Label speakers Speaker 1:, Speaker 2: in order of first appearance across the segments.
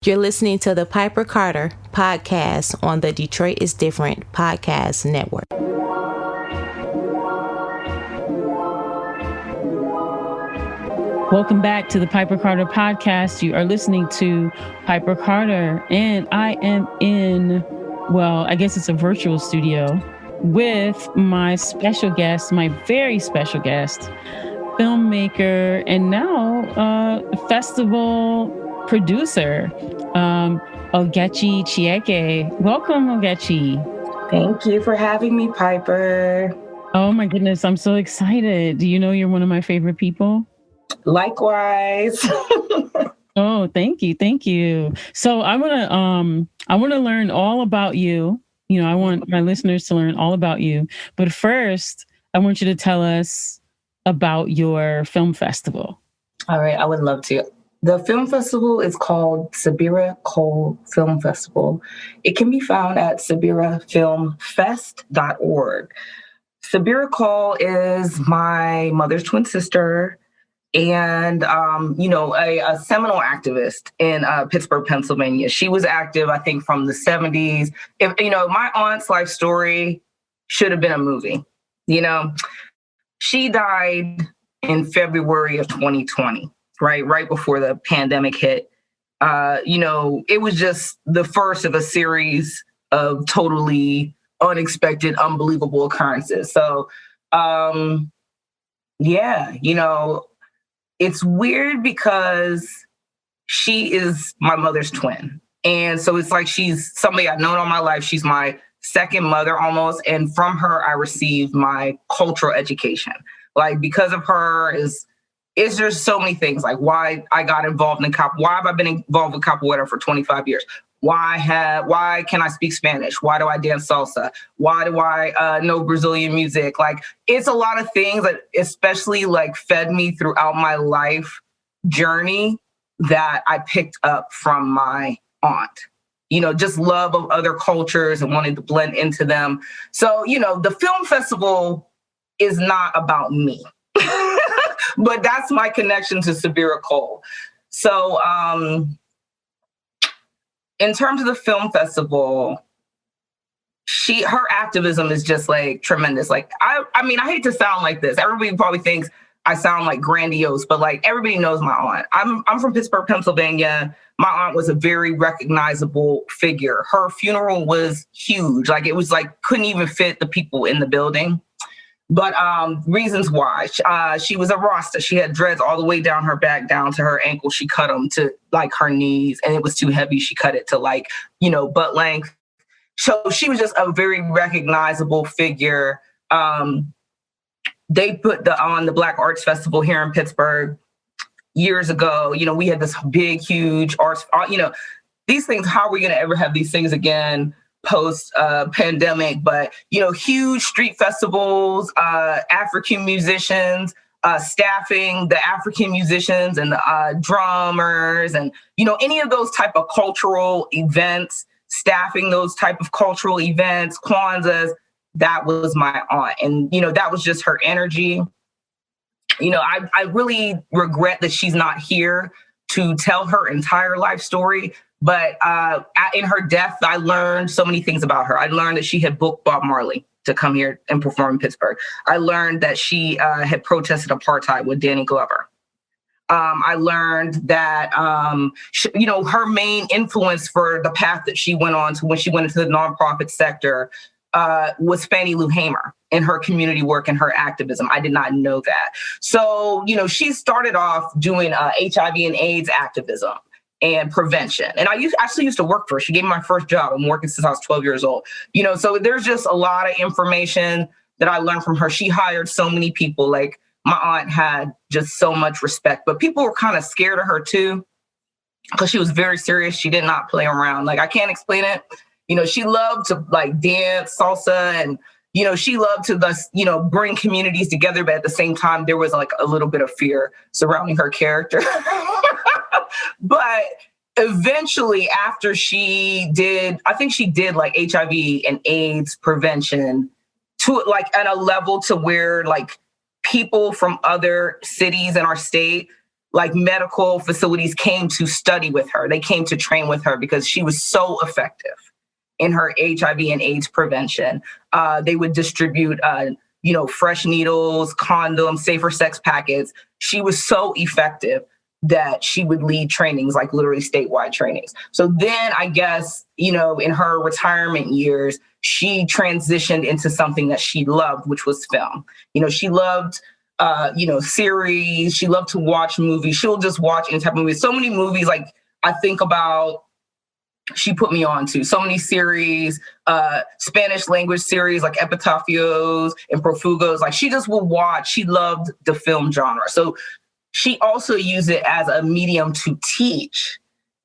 Speaker 1: You're listening to the Piper Carter podcast on the Detroit is Different podcast network.
Speaker 2: Welcome back to the Piper Carter podcast. You are listening to Piper Carter, and I am in, well, I guess it's a virtual studio with my special guest, my very special guest, filmmaker, and now festival producer, Ogechi Chieke. Welcome, Ogechi.
Speaker 3: Thank you for having me, Piper.
Speaker 2: Oh my goodness, I'm so excited. Do you know you're one of my favorite people?
Speaker 3: Likewise.
Speaker 2: Oh, thank you. Thank you. So I want to learn all about you. You know, I want my listeners to learn all about you. But first, I want you to tell us about your film festival.
Speaker 3: All right, I would love to. The film festival is called Sabira Film Festival. It can be found at sabirafilmfest.org. Sabira Cole is my mother's twin sister and, a seminal activist in Pittsburgh, Pennsylvania. She was active, I think, from the 70s. My aunt's life story should have been a movie. She died in February of 2020. Right before the pandemic hit. It was just the first of a series of totally unexpected, unbelievable occurrences. So, it's weird because she is my mother's twin. And so it's like she's somebody I've known all my life. She's my second mother almost. And from her, I received my cultural education. Like, because of her it's just so many things, like why I got involved in why have I been involved with capoeira for 25 years? Why can I speak Spanish? Why do I dance salsa? Why do I know Brazilian music? Like, it's a lot of things that especially like fed me throughout my life journey that I picked up from my aunt. Just love of other cultures and wanting to blend into them. So, the film festival is not about me. But that's my connection to Sabira Cole. So in terms of the film festival, her activism is just like tremendous. Like, I hate to sound like this. Everybody probably thinks I sound like grandiose, but like everybody knows my aunt. I'm from Pittsburgh, Pennsylvania. My aunt was a very recognizable figure. Her funeral was huge. Like, it was like, couldn't even fit the people in the building. But reasons why. She was a Rasta. She had dreads all the way down her back, down to her ankle. She cut them to like her knees, and it was too heavy. She cut it to butt length. So she was just a very recognizable figure. They put on the Black Arts Festival here in Pittsburgh years ago. We had this big, huge arts, these things, how are we going to ever have these things again? Post pandemic, but huge street festivals, African musicians, staffing the African musicians and the drummers, and any of those type of cultural events, staffing those type of cultural events, Kwanzaa's. That was my aunt, and that was just her energy. I really regret that she's not here to tell her entire life story. But in her death, I learned so many things about her. I learned that she had booked Bob Marley to come here and perform in Pittsburgh. I learned that she had protested apartheid with Danny Glover. I learned that, her main influence for the path that she went on to when she went into the nonprofit sector was Fannie Lou Hamer in her community work and her activism. I did not know that. So, she started off doing HIV and AIDS activism and prevention. And I actually used to work for her. She gave me my first job. I'm working since I was 12 years old. So there's just a lot of information that I learned from her. She hired so many people. Like, my aunt had just so much respect, but people were kind of scared of her too, because she was very serious. She did not play around. Like, I can't explain it. She loved to like dance salsa, and she loved to bring communities together. But at the same time, there was like a little bit of fear surrounding her character. But eventually, after she did like HIV and AIDS prevention to like at a level to where like people from other cities in our state like medical facilities came to study with her. They came to train with her because she was so effective in her HIV and AIDS prevention. They would distribute, fresh needles, condoms, safer sex packets. She was so effective that she would lead trainings, like literally statewide trainings. So then I guess, in her retirement years, she transitioned into something that she loved, which was film. She loved, series. She loved to watch movies. She'll just watch any type of movies. So many movies, like I think about, she put me on to so many series, Spanish language series like Epitafios and Profugos. Like she just will watch. She loved the film genre. So she also used it as a medium to teach.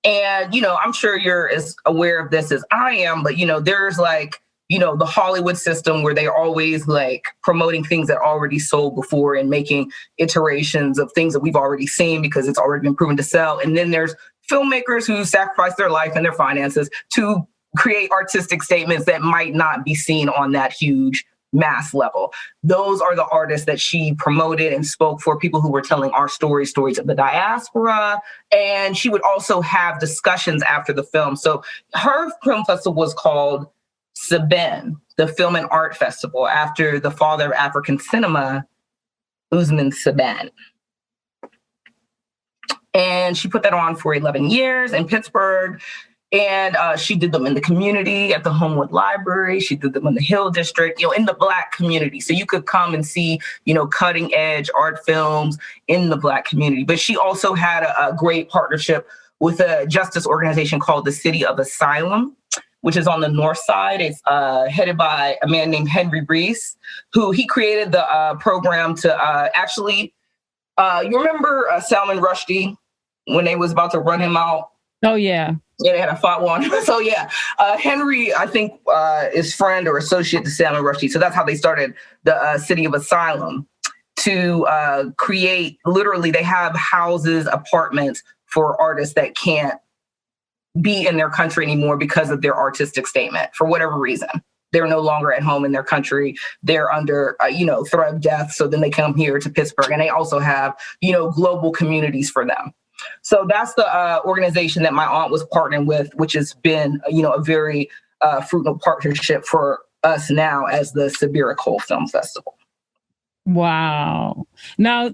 Speaker 3: And, I'm sure you're as aware of this as I am, but, there's like, the Hollywood system where they're always like promoting things that already sold before and making iterations of things that we've already seen because it's already been proven to sell. And then there's filmmakers who sacrifice their life and their finances to create artistic statements that might not be seen on that huge mass level. Those are the artists that she promoted and spoke for, people who were telling our stories of the diaspora. And she would also have discussions after the film. So her film festival was called Saben, the Film and Art Festival, after the father of African cinema, Usman Saben. And she put that on for 11 years in Pittsburgh. And she did them in the community at the Homewood Library. She did them in the Hill District, in the Black community. So you could come and see, cutting edge art films in the Black community. But she also had a great partnership with a justice organization called the City of Asylum, which is on the north side. It's headed by a man named Henry Reese, who he created the program to you remember Salman Rushdie when they was about to run him out?
Speaker 2: Oh, yeah.
Speaker 3: Yeah, they had a fatwa on him. So yeah, Henry, I think, is friend or associate to Salman Rushdie. So that's how they started the City of Asylum to create, literally, they have houses, apartments for artists that can't be in their country anymore because of their artistic statement, for whatever reason. They're no longer at home in their country. They're under, threat of death. So then they come here to Pittsburgh, and they also have, global communities for them. So that's the organization that my aunt was partnering with, which has been, a very fruitful partnership for us now as the Sabira Cole Film Festival.
Speaker 2: Wow. Now,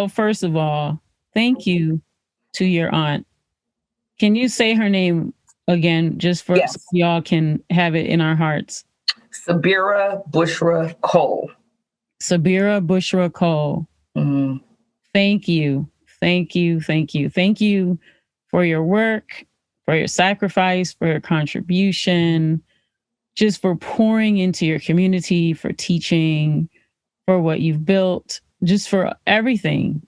Speaker 2: first of all, thank you to your aunt. Can you say her name again, just for
Speaker 3: yes.
Speaker 2: So y'all can have it in our hearts?
Speaker 3: Sabira Bushra Cole.
Speaker 2: Sabira Bushra Cole.
Speaker 3: Mm-hmm.
Speaker 2: Thank you. Thank you. Thank you. Thank you for your work, for your sacrifice, for your contribution, just for pouring into your community, for teaching, for what you've built, just for everything.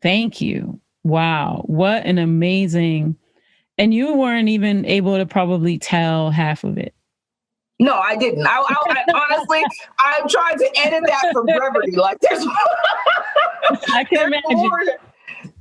Speaker 2: Thank you. Wow. What an amazing, and you weren't even able to probably tell half of it.
Speaker 3: No, I didn't. I honestly, I'm trying to edit that for brevity. Like there's
Speaker 2: I can imagine.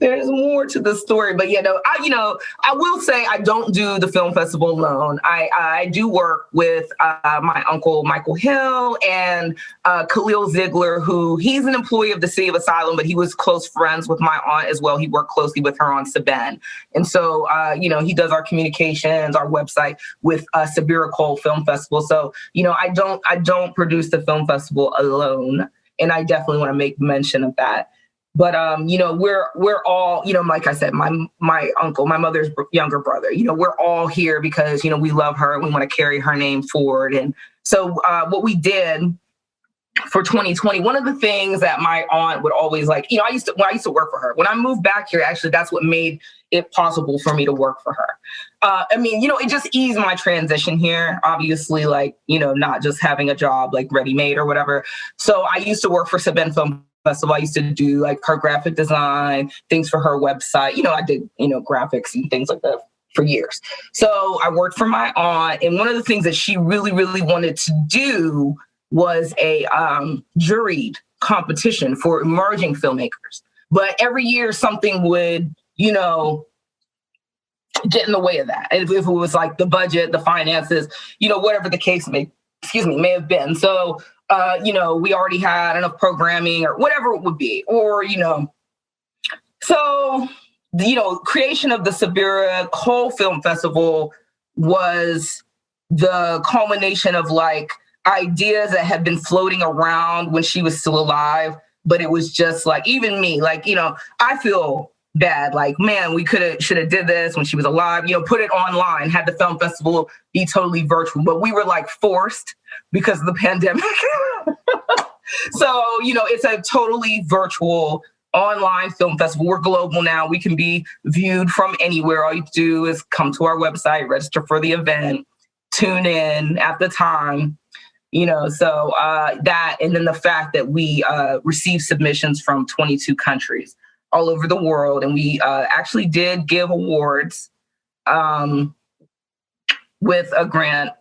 Speaker 3: There's more to the story, but I will say I don't do the film festival alone. I do work with my uncle Michael Hill and Khalil Ziegler, who he's an employee of the City of Asylum, but he was close friends with my aunt as well. He worked closely with her on Saben, and so he does our communications, our website with Sabira Cole Film Festival. So I don't produce the film festival alone, and I definitely want to make mention of that. But, we're all, like I said, my uncle, my mother's younger brother, we're all here because, we love her and we want to carry her name forward. And so what we did for 2020, one of the things that my aunt would always like, when I used to work for her, when I moved back here, actually, that's what made it possible for me to work for her. It just eased my transition here, obviously, not just having a job like ready-made or whatever. So I used to work for Saben Film Festival. I used to do like her graphic design, things for her website. I did, graphics and things like that for years. So I worked for my aunt. And one of the things that she really, really wanted to do was a juried competition for emerging filmmakers. But every year something would, get in the way of that. If it was like the budget, the finances, whatever the case may have been. So we already had enough programming or whatever it would be, or, so, creation of the Sabira whole film festival was the culmination of like ideas that had been floating around when she was still alive. But it was just like, even me, like, I feel bad. Like, man, we should have did this when she was alive, put it online, had the film festival be totally virtual, but we were like forced because of the pandemic. So, it's a totally virtual online film festival. We're global now. We can be viewed from anywhere. All you do is come to our website, register for the event, tune in at the time, so that, and then the fact that we received submissions from 22 countries all over the world. And we actually did give awards with a grant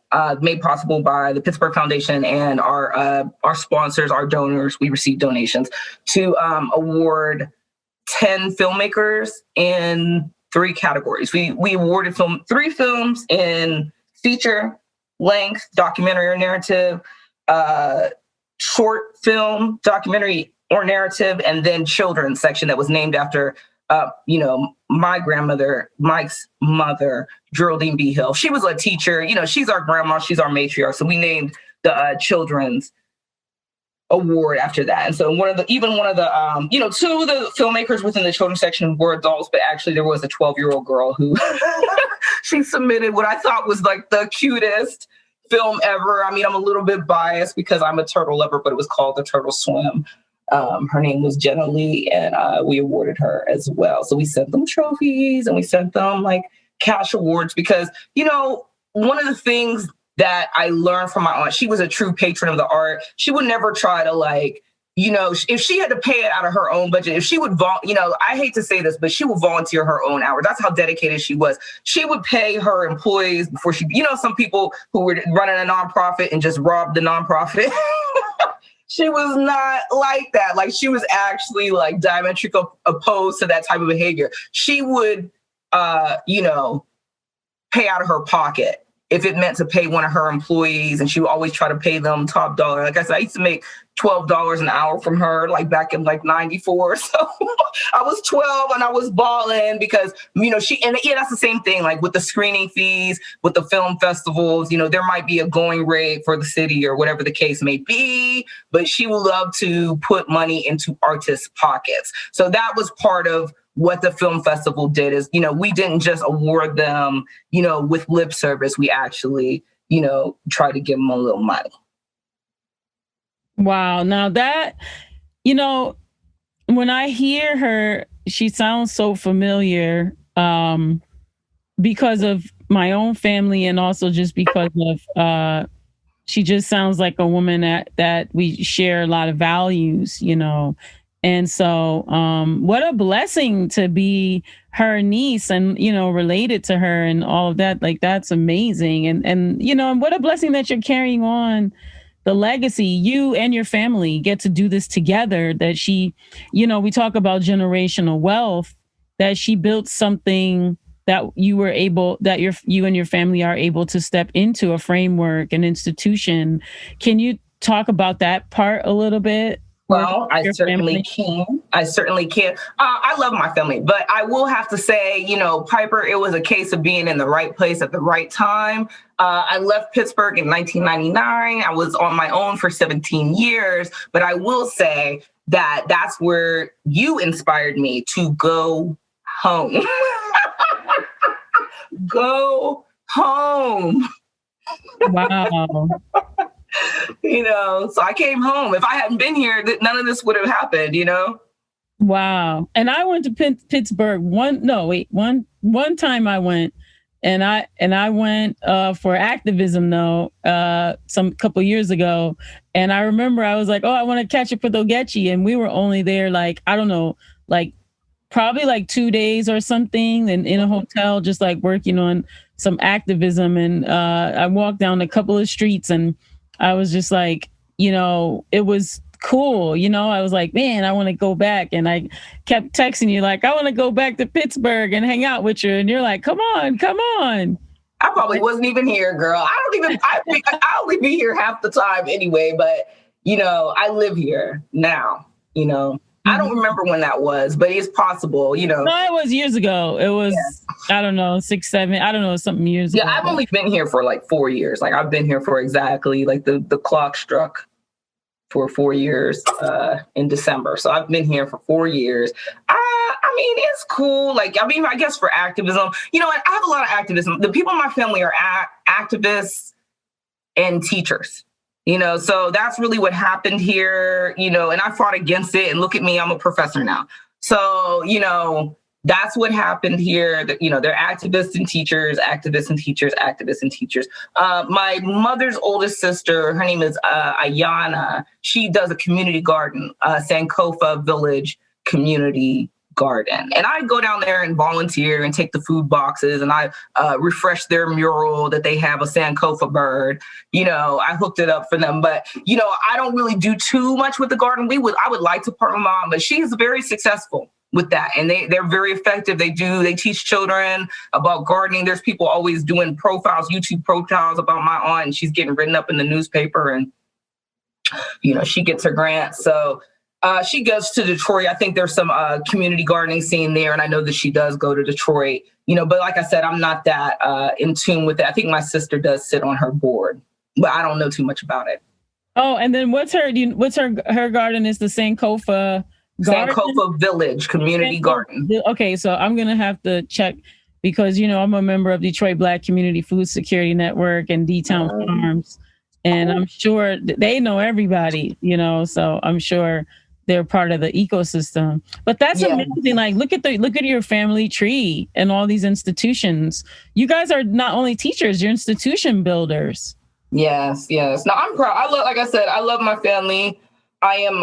Speaker 3: made possible by the Pittsburgh Foundation and our sponsors, our donors. We received donations to award 10 filmmakers in 3 categories. We awarded 3 films in feature, length, documentary or narrative, short film, documentary or narrative, and then children's section that was named after, my grandmother, Mike's mother, Geraldine B. Hill. She was a teacher. She's our grandma. She's our matriarch. So we named the children's award after that. And so one of the 2 of the filmmakers within the children's section were adults, but actually there was a 12-year-old girl who she submitted what I thought was like the cutest film ever. I mean, I'm a little bit biased because I'm a turtle lover, but it was called The Turtle Swim. Her name was Jenna Lee, and we awarded her as well. So we sent them trophies and we sent them like cash awards because, one of the things that I learned from my aunt, she was a true patron of the art. She would never try to like, if she had to pay it out of her own budget, if she would, I hate to say this, but she would volunteer her own hours. That's how dedicated she was. She would pay her employees before she, some people who were running a nonprofit and just robbed the nonprofit. She was not like that. Like, she was actually like diametrically opposed to that type of behavior. She would, pay out of her pocket if it meant to pay one of her employees, and she would always try to pay them top dollar. Like I said, I used to make $12 an hour from her, like back in like 94. So I was 12 and I was balling because, that's the same thing. Like with the screening fees, with the film festivals, there might be a going rate for the city or whatever the case may be, but she would love to put money into artists' pockets. So that was part of what the film festival did is, we didn't just award them, with lip service. We actually, try to give them a little money.
Speaker 2: Wow. Now that, when I hear her, she sounds so familiar because of my own family and also just because of, she just sounds like a woman that we share a lot of values, And so what a blessing to be her niece and, related to her and all of that. Like, that's amazing. And what a blessing that you're carrying on the legacy. You and your family get to do this together, that she, we talk about generational wealth, that she built something that you and your family are able to step into a framework, an institution. Can you talk about that part a little bit?
Speaker 3: Well, I certainly can. I love my family, but I will have to say, Piper, it was a case of being in the right place at the right time. I left Pittsburgh in 1999. I was on my own for 17 years, but I will say that that's where you inspired me to go home. Go home.
Speaker 2: Wow.
Speaker 3: So I came home. If I hadn't been here, none of this would have happened,
Speaker 2: Wow. And I went to Pittsburgh one time I went, and I went for activism though, some couple years ago. And I remember I was like, oh, I want to catch up with Ogechi. And we were only there like, I don't know, like probably like 2 days or something, and in a hotel, just like working on some activism. And I walked down a couple of streets and I was just like, it was cool. I was like, man, I want to go back. And I kept texting you like, I want to go back to Pittsburgh and hang out with you. And you're like, come on.
Speaker 3: I probably wasn't even here, girl. I'll only be here half the time anyway. But, I live here now, I don't remember when that was, but it's possible,
Speaker 2: No, it was years ago. It was, I don't know, 6, 7, I don't know, something years ago.
Speaker 3: Yeah, I've only been here for like 4 years. Like I've been here for exactly like the clock struck for 4 years in December. So I've been here for 4 years. I mean, it's cool. Like, I guess for activism, I have a lot of activism. The people in my family are activists and teachers. So that's really what happened here, and I fought against it. And look at me, I'm a professor now. So, that's what happened here. They're activists and teachers, activists and teachers, activists and teachers. My mother's oldest sister, her name is Ayana. She does a community garden, Sankofa Village Community Garden. And I go down there and volunteer and take the food boxes, and I refresh their mural that they have a Sankofa bird. I hooked it up for them. But, I don't really do too much with the garden. I would like to partner with my mom, but she's very successful with that. And they're very effective. They teach children about gardening. There's people always doing YouTube profiles about my aunt, and she's getting written up in the newspaper, and, she gets her grant. So she goes to Detroit. I think there's some community gardening scene there. And I know that she does go to Detroit, but like I said, I'm not that in tune with it. I think my sister does sit on her board, but I don't know too much about it.
Speaker 2: Oh, and then what's her garden is the Sankofa Garden?
Speaker 3: Sankofa Village Community Garden.
Speaker 2: Okay, so I'm going to have to check because, I'm a member of Detroit Black Community Food Security Network and D-Town Farms. And I'm sure they know everybody, so I'm sure they're part of the ecosystem. But that's amazing. Like, look at your family tree and all these institutions. You guys are not only teachers, you're institution builders. Yes.
Speaker 3: No, I'm proud. Like I said, I love my family. I am,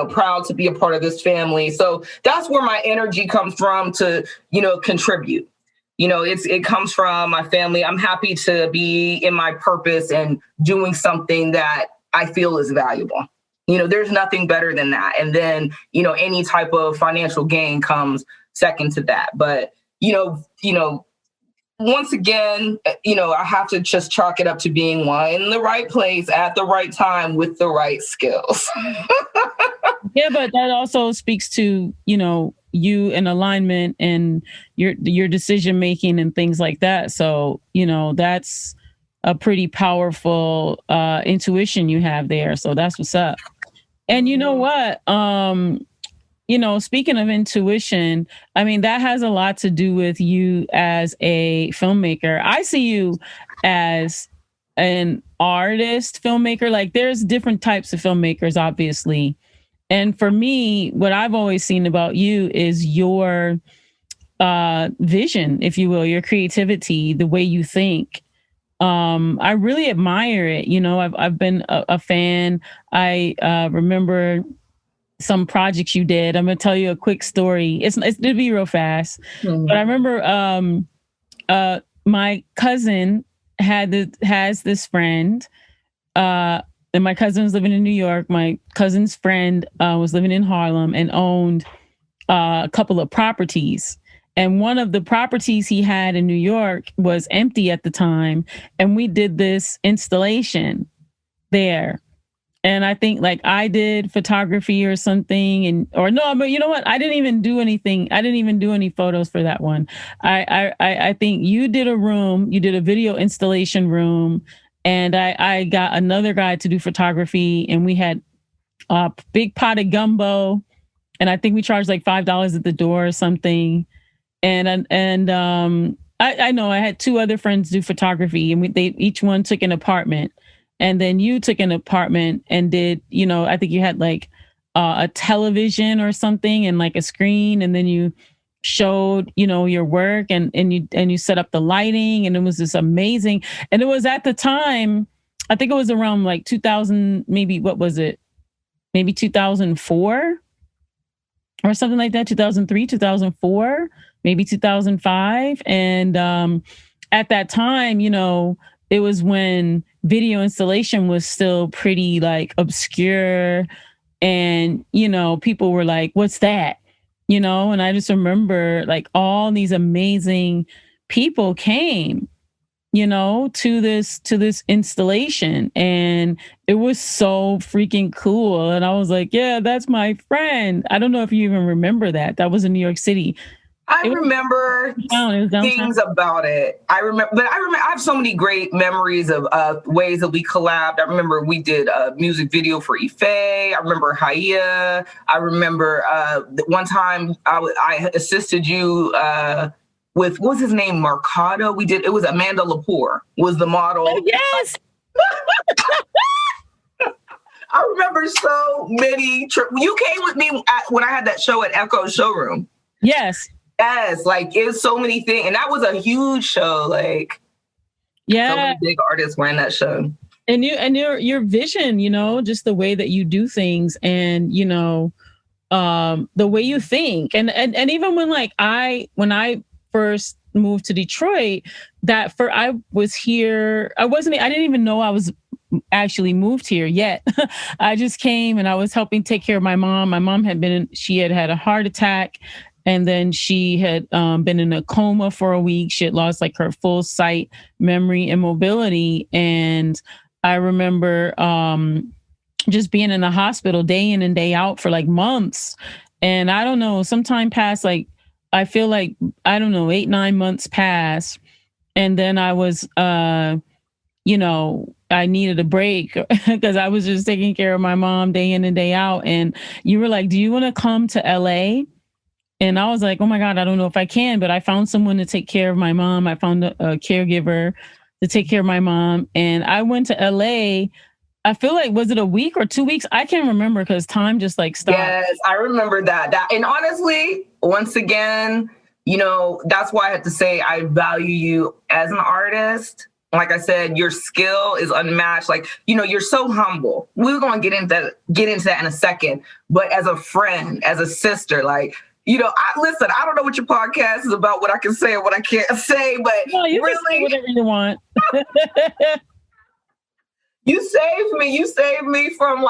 Speaker 3: proud to be a part of this family. So that's where my energy comes from to, contribute. It comes from my family. I'm happy to be in my purpose and doing something that I feel is valuable. There's nothing better than that. And then, any type of financial gain comes second to that. But, once again, I have to just chalk it up to being in the right place at the right time with the right skills.
Speaker 2: Yeah, but that also speaks to, you and alignment and your decision making and things like that. So, that's a pretty powerful intuition you have there. So that's what's up. And you know what? Speaking of intuition, I mean, that has a lot to do with you as a filmmaker. I see you as an artist filmmaker. Like, there's different types of filmmakers, obviously. And for me, what I've always seen about you is your vision, if you will, your creativity, the way you think. I really admire it. I've been a fan. I remember some projects you did. I'm going to tell you a quick story. It'll be real fast. Mm-hmm. But I remember my cousin has this friend, and my cousin was living in New York. My cousin's friend was living in Harlem and owned a couple of properties. And one of the properties he had in New York was empty at the time. And we did this installation there. And I think like I did photography or something, but you know what? I didn't even do anything. I didn't even do any photos for that one. I think you did a room, you did a video installation room, and I got another guy to do photography, and we had a big pot of gumbo, and I think we charged like $5 at the door or something. And I know I had two other friends do photography, and they each one took an apartment. And then you took an apartment and did, I think you had like a television or something and like a screen. And then you showed, your work and you set up the lighting, and it was this amazing. And it was at the time, I think it was around like 2000, maybe, what was it? Maybe 2004 or something like that. 2003, 2004, maybe 2005. And at that time, it was when video installation was still pretty like obscure, and people were like, what's that? And I just remember like all these amazing people came, to this installation, and it was so freaking cool. And I was like, yeah, that's my friend. I don't know if you even remember that. That was in New York City.
Speaker 3: I remember things about it. I have so many great memories of ways that we collabed. I remember we did a music video for Ife. I remember Haya. I remember one time I assisted you with, what's his name, Mercado. It was Amanda Lepore was the model.
Speaker 2: Oh, yes.
Speaker 3: I remember so many. You came with me when I had that show at Echo Showroom.
Speaker 2: Yes.
Speaker 3: Yes, like it was so many things, and that was a huge show. Like,
Speaker 2: yeah,
Speaker 3: so many big artists were in that show.
Speaker 2: And your vision, just the way that you do things, and the way you think, and even when I first moved to Detroit, I was here. I didn't even know I was actually moved here yet. I just came and I was helping take care of my mom. My mom had had a heart attack. And then she had been in a coma for a week. She had lost her full sight, memory, and mobility. And I remember just being in the hospital day in and day out for months. And I don't know, sometime past, I feel 8-9 months passed. And then I was, I needed a break because I was just taking care of my mom day in and day out. And you were like, do you want to come to LA? And I was like, oh my God, I don't know if I can, but I found someone to take care of my mom. I found a caregiver to take care of my mom. And I went to LA. I feel was it a week or 2 weeks? I can't remember because time just stopped.
Speaker 3: Yes, I remember that. And honestly, once again, that's why I have to say I value you as an artist. Like I said, your skill is unmatched. You're so humble. We're going to get into that in a second. But as a friend, as a sister, listen, I don't know what your podcast is about, what I can say and what I can't say, but
Speaker 2: you really, can say whatever you want.
Speaker 3: You saved me from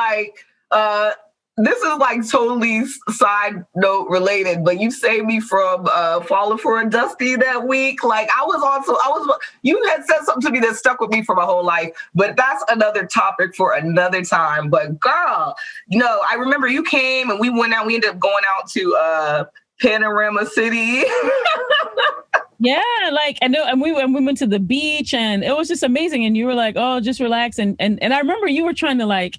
Speaker 3: this is totally side note related, but you saved me from falling for a Dusty that week. You had said something to me that stuck with me for my whole life, but that's another topic for another time. But girl, I remember you came and we ended up going out to Panorama City.
Speaker 2: Yeah, and we went to the beach and it was just amazing. And you were like, oh, just relax. And I remember you were trying to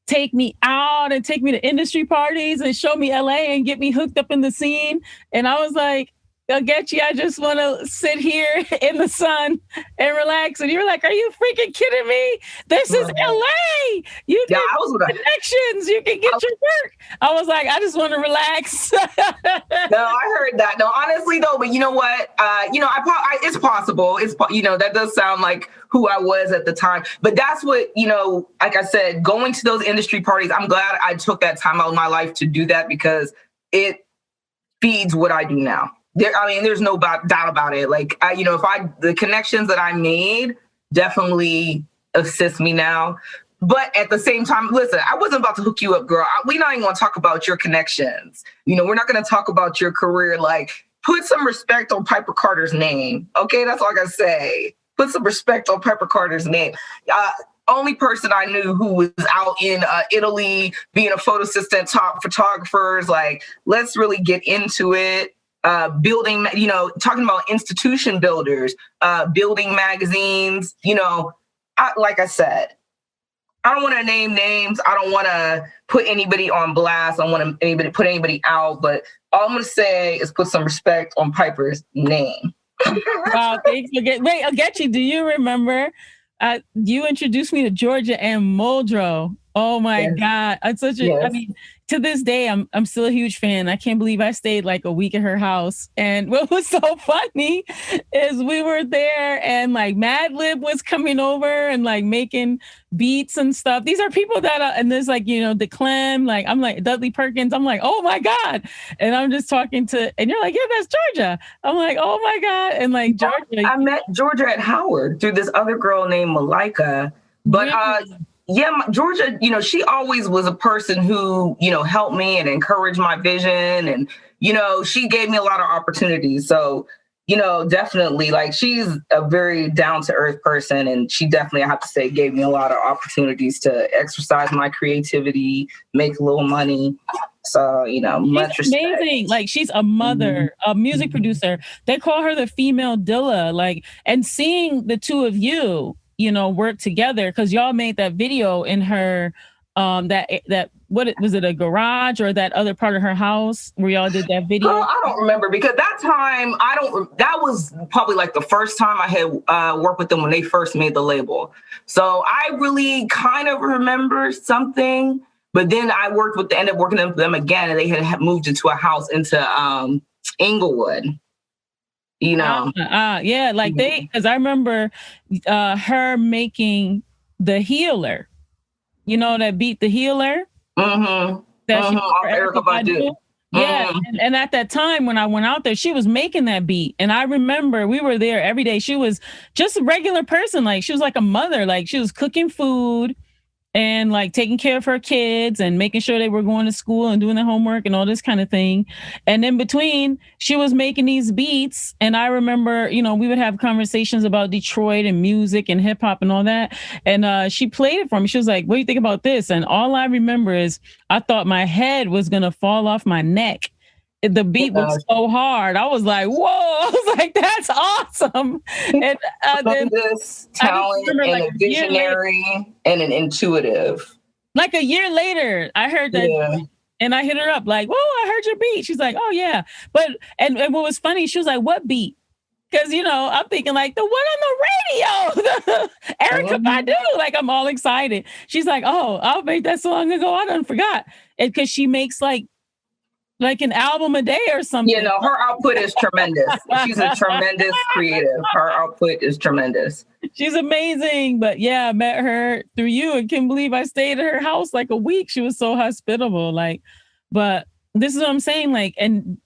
Speaker 2: take me out and take me to industry parties and show me LA and get me hooked up in the scene. And I was like, Ogechi, I just want to sit here in the sun and relax. And you were like, are you freaking kidding me? This is LA. You get connections. You can get your work. I was like, I just want to relax.
Speaker 3: No, I heard that. No, honestly though, but you know what? It's possible. That does sound like who I was at the time. But that's what, like I said, going to those industry parties, I'm glad I took that time out of my life to do that because it feeds what I do now. There's no doubt about it. The connections that I made definitely assist me now. But at the same time, listen, I wasn't about to hook you up, girl. We're not even going to talk about your connections. We're not going to talk about your career. Put some respect on Piper Carter's name. Okay, that's all I got to say. Put some respect on Piper Carter's name. Only person I knew who was out in Italy being a photo assistant, top photographers. Let's really get into it. Building, talking about institution builders, building magazines, like I said, I don't want to name names. I don't want to put anybody on blast. I don't want to put anybody out, but all I'm going to say is put some respect on Piper's name.
Speaker 2: Wow, thanks. Wait, Ogechi, do you remember you introduced me to Georgia and Muldrow? Oh my God. It's such a, to this day, I'm still a huge fan. I can't believe I stayed a week at her house. And what was so funny is we were there and Mad Lib was coming over and making beats and stuff. These are people that and there's the Clem, I'm Dudley Perkins. I'm oh my God. And I'm just talking to, and you're yeah, that's Georgia. I'm oh my God. And Georgia.
Speaker 3: I met Georgia at Howard through this other girl named Malika. But really? Georgia, she always was a person who, helped me and encouraged my vision. And, she gave me a lot of opportunities. So, Definitely, like, she's a very down-to-earth person, and she definitely, I have to say, gave me a lot of opportunities to exercise my creativity, make a little money. So, much
Speaker 2: She's
Speaker 3: respect.
Speaker 2: amazing. Like, she's a mother, a music producer. They call her the female Dilla. Like, and seeing the two of you, work together, because y'all made that video in her, what was it, a garage or that other part of her house where y'all did that video?
Speaker 3: Girl, I don't remember, because that time that was probably like the first time I had worked with them when they first made the label. So I really kind of remember something, but then I ended up working with them again, and they had moved into a house into Inglewood.
Speaker 2: Yeah, like because I remember her making The Healer. That beat The Healer?
Speaker 3: Mm-hmm.
Speaker 2: That she
Speaker 3: Erykah Badu.
Speaker 2: Yeah, and at that time when I went out there, she was making that beat. And I remember we were there every day. She was just a regular person. Like, she was like a mother. Like, she was cooking food and like taking care of her kids and making sure they were going to school and doing their homework and all this kind of thing. And in between, she was making these beats. And I remember, we would have conversations about Detroit and music and hip hop and all that. And she played it for me. She was like, what do you think about this? And all I remember is I thought my head was going to fall off my neck. The beat was so hard. I was like, whoa. I was like, that's awesome. And then
Speaker 3: this talent and like a visionary and an intuitive.
Speaker 2: Like a year later, I heard that and I hit her up like, whoa, I heard your beat. She's like, oh yeah. But and what was funny, she was like, what beat? Because, I'm thinking like the one on the radio, Erykah Badu. Like, I'm all excited. She's like, oh, I'll make that so long ago. I done forgot. And because she makes like an album a day or something.
Speaker 3: Her output is tremendous. She's a tremendous creative. Her output is tremendous.
Speaker 2: She's amazing. But yeah, I met her through you and can't believe I stayed at her house like a week. She was so hospitable. Like, but this is what I'm saying. Like, and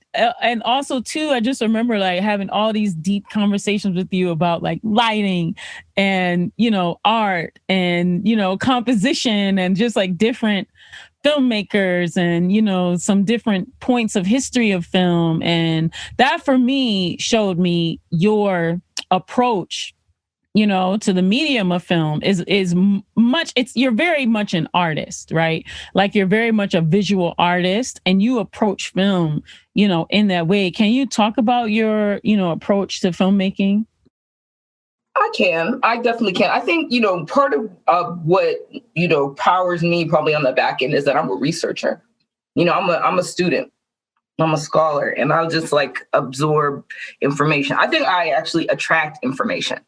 Speaker 2: also too, I just remember like having all these deep conversations with you about like lighting and, art and, composition and just like different filmmakers and, some different points of history of film. And that for me showed me your approach, to the medium of film is much, you're very much an artist, right? Like, you're very much a visual artist and you approach film, in that way. Can you talk about your, approach to filmmaking?
Speaker 3: I definitely can. I think, part of what, powers me probably on the back end is that I'm a researcher. I'm a student. I'm a scholar, and I'll just like absorb information. I think I actually attract information.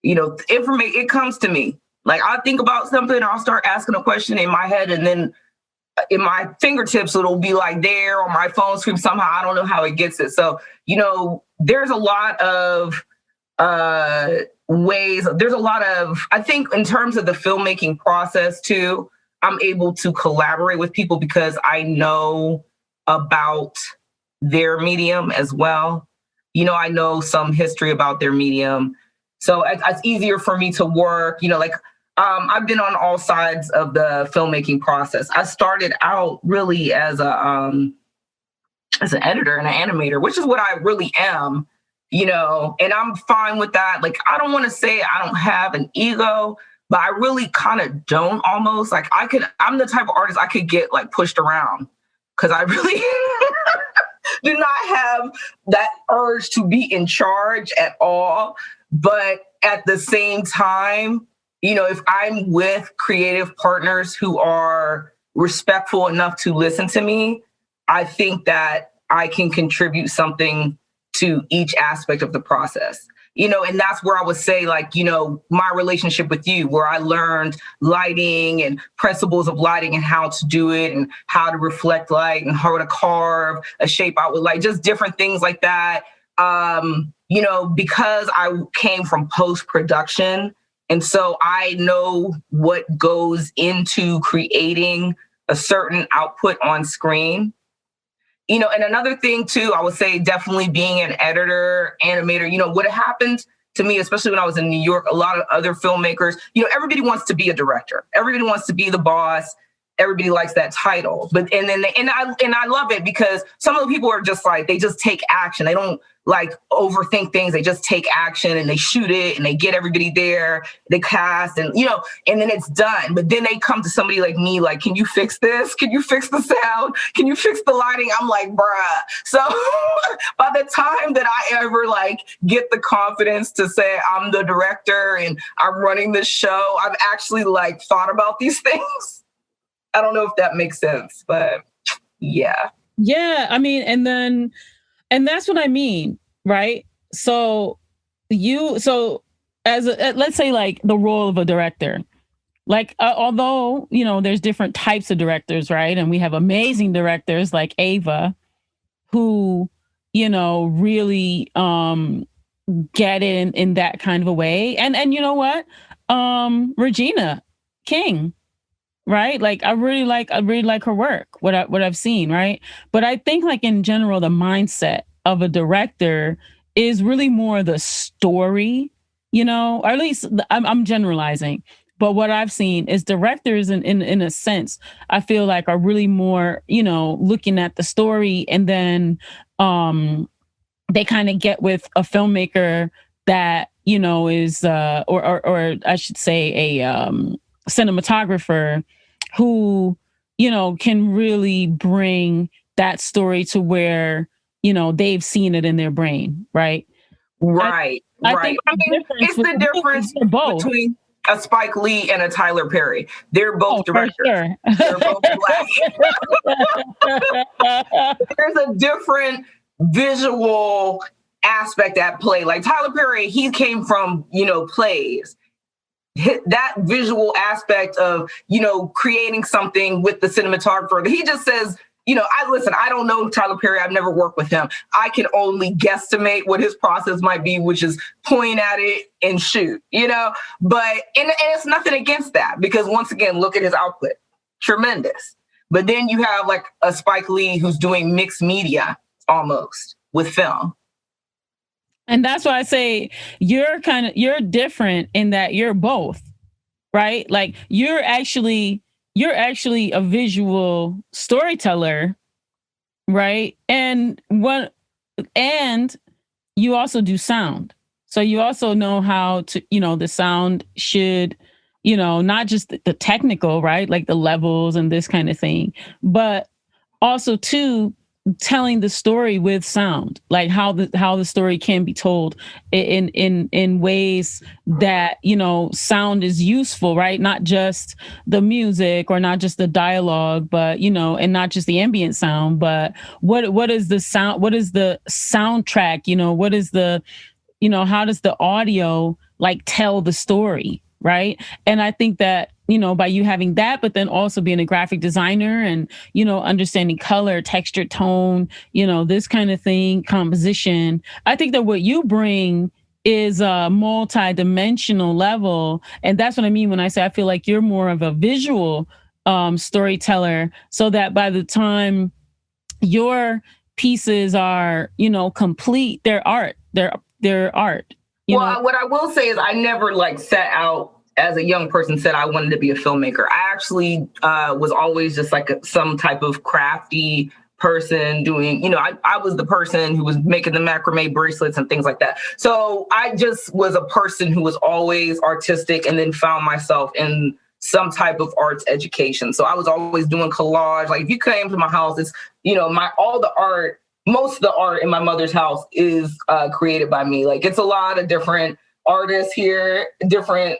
Speaker 3: It comes to me. Like, I'll think about something, or I'll start asking a question in my head, and then in my fingertips, it'll be like there on my phone screen somehow. I don't know how it gets it. So, there's a lot of ways. There's a lot of, I think in terms of the filmmaking process too, I'm able to collaborate with people because I know about their medium as well. I know some history about their medium. So it's easier for me to work, I've been on all sides of the filmmaking process. I started out really as an editor and an animator, which is what I really am. And I'm fine with that. Like, I don't want to say I don't have an ego, but I really kind of don't almost. Like, I'm the type of artist I could get like pushed around because I really do not have that urge to be in charge at all. But at the same time, if I'm with creative partners who are respectful enough to listen to me, I think that I can contribute something to each aspect of the process, and that's where I would say, like, my relationship with you, where I learned lighting and principles of lighting and how to do it and how to reflect light and how to carve a shape out with light, just different things like that. Because I came from post-production, and so I know what goes into creating a certain output on screen. And another thing too, I would say definitely being an editor, animator, what happened to me, especially when I was in New York, a lot of other filmmakers, everybody wants to be a director. Everybody wants to be the boss. Everybody likes that title. But, and I love it because some of the people are just like, they just take action. They don't like overthink things. They just take action and they shoot it and they get everybody there, they cast and, you know, and then it's done. But then they come to somebody like me, like, can you fix this? Can you fix the sound? Can you fix the lighting? I'm like, bruh. So by the time that I ever like get the confidence to say I'm the director and I'm running this show, I've actually like thought about these things. I don't know if that makes sense, but yeah.
Speaker 2: Yeah. I mean, and that's what I mean, right? So as let's say like the role of a director, like although, you know, there's different types of directors, right? And we have amazing directors like Ava who, you know, really get in that kind of a way. And you know what? Regina King, right? Like I really like her work, what I've seen, right? But I think like in general, the mindset of a director is really more the story, you know, or at least I'm generalizing. But what I've seen is directors in a sense, I feel like are really more, you know, looking at the story, and then they kind of get with a filmmaker that, you know, is or I should say a cinematographer who, you know, can really bring that story to where, you know, they've seen it in their brain, right?
Speaker 3: Right.
Speaker 2: I think
Speaker 3: it's the difference between a Spike Lee and a Tyler Perry. They're both directors. Sure. They're both black. There's a different visual aspect at play. Like Tyler Perry, he came from, you know, plays. That visual aspect of, you know, creating something with the cinematographer. He just says, you know, I don't know Tyler Perry. I've never worked with him. I can only guesstimate what his process might be, which is point at it and shoot, you know, but, and it's nothing against that, because once again, look at his output. Tremendous. But then you have like a Spike Lee who's doing mixed media almost with film.
Speaker 2: And that's why I say you're different in that you're both, right? Like you're actually a visual storyteller, right? And you also do sound. So you also know how to, you know, the sound should, you know, not just the technical, right? Like the levels and this kind of thing, but also too, telling the story with sound, like how the story can be told in ways that, you know, sound is useful, right? Not just the music or not just the dialogue, but, you know, and not just the ambient sound, but what is the sound? What is the soundtrack? You know, what is the, you know, how does the audio like tell the story, right? And I think that, you know, by you having that, but then also being a graphic designer and, you know, understanding color, texture, tone, you know, this kind of thing, composition. I think that what you bring is a multi-dimensional level. And that's what I mean when I say I feel like you're more of a visual storyteller, so that by the time your pieces are, you know, complete, they're art. They're art.
Speaker 3: Well, what I will say is I never like set out as a young person said I wanted to be a filmmaker. I actually was always just like some type of crafty person doing, you know, I was the person who was making the macrame bracelets and things like that. So I just was a person who was always artistic and then found myself in some type of arts education. So I was always doing collage. Like if you came to my house, it's, you know, most of the art in my mother's house is created by me. Like it's a lot of different artists here, different